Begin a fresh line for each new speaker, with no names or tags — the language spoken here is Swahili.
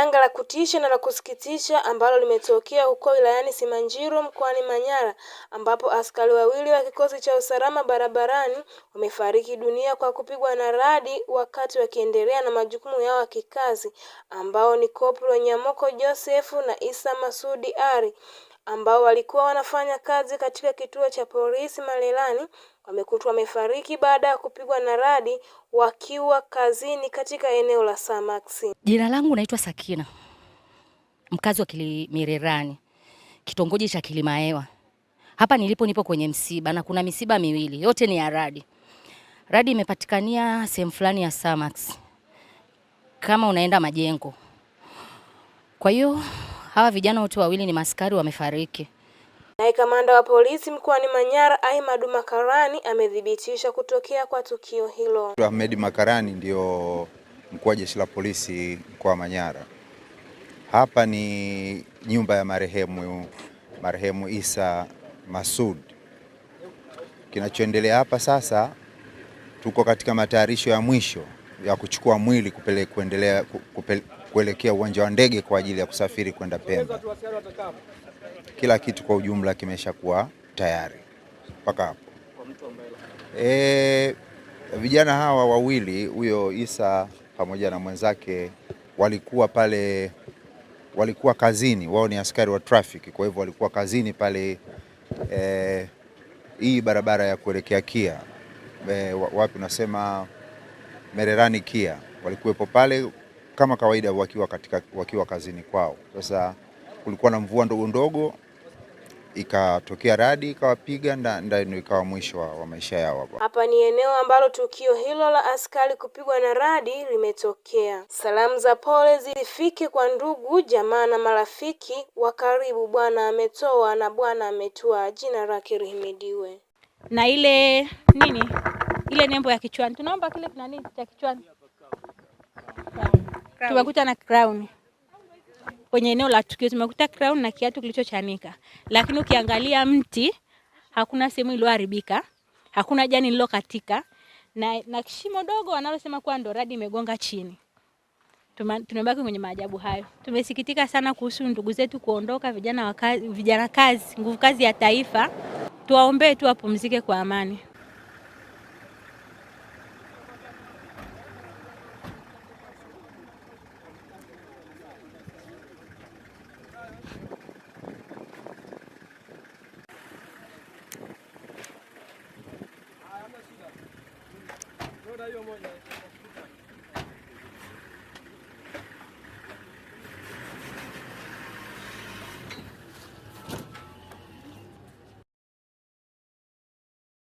Janga la kutisha na la kusikitisha ambalo limetokea huko wilayani Simanjiro mkoani Manyara, ambapo askari wawili wa kikosi cha usalama barabarani wamefariki dunia kwa kupigwa na radi wakati wakiendelea na majukumu yao ya kikazi, ambao ni Koplo Nyamoko Joseph na Isa Masudi Ali, ambao walikuwa wanafanya kazi katika kituo cha polisi Malelani. Wamekutwa wamefariki baada ya kupigwa na radi wakiwa kazini katika eneo la Samax.
Jina langu naitwa Sakina, mkazi wa Kilimirerani, kitongoji cha Kilimaewa. Hapa nipo kwenye msiba na kuna misiba miwili, yote ni ya radi. Radi imepatikania sehemu fulani ya Samax, kama unaenda Majengo. Kwa hiyo hawa vijana wote wawili ni maskari wamefariki.
Naye kamanda wa polisi mkoani Manyara Ahmad Makarani amethibitisha kutokea kwa tukio hilo.
Ahmed Makarani ndio mkuu wa jeshi la polisi mkoa wa Manyara. Hapa ni nyumba ya marehemu Isa Masud. Kinachoendelea hapa sasa, tuko katika matayarisho ya mwisho ya kuchukua mwili kuelekea uwanja wa ndege kwa ajili ya kusafiri kwenda Pemba. Kila kitu kwa ujumla kimeshakuwa tayari mpaka hapo. Vijana hawa wawili, huyo Isa pamoja na mwenzake, walikuwa kazini. Wao ni askari wa traffic, kwa hivyo walikuwa kazini pale hii barabara ya kuelekea Kia, wapi unasema Mererani Kia. Walikuwepo pale kama kawaida wakiwa kazini kwao. Sasa kulikuwa na mvua ndogo, ikatokea radi ikawapiga, ndio ikawa mwisho wa maisha yao hapa.
Hapa ni eneo ambalo tukio hilo la askari kupigwa na radi limetokea. Salamu za pole zifike kwa ndugu, jamaa na marafiki wa karibu. Bwana ametoa na Bwana ametua, jina lake lihimidiwe.
Na ile nembo ya kichwani, tunaomba kile nini cha kichwani, tumekuta na crown kwenye eneo la tukio. Tumekuta crown na kiatu kilichochanika, lakini ukiangalia mti hakuna sehemu iliyoharibika, hakuna jani lililokatika, na kishimo dogo wanalosema kwa ndo radi imegonga chini. Tumebaki kwenye maajabu hayo. Tumesikitika sana kuhusu ndugu zetu kuondoka, vijana kazi, nguvu kazi ya taifa. Tuwaombee tu wapumzike kwa amani.
Hiyo moja.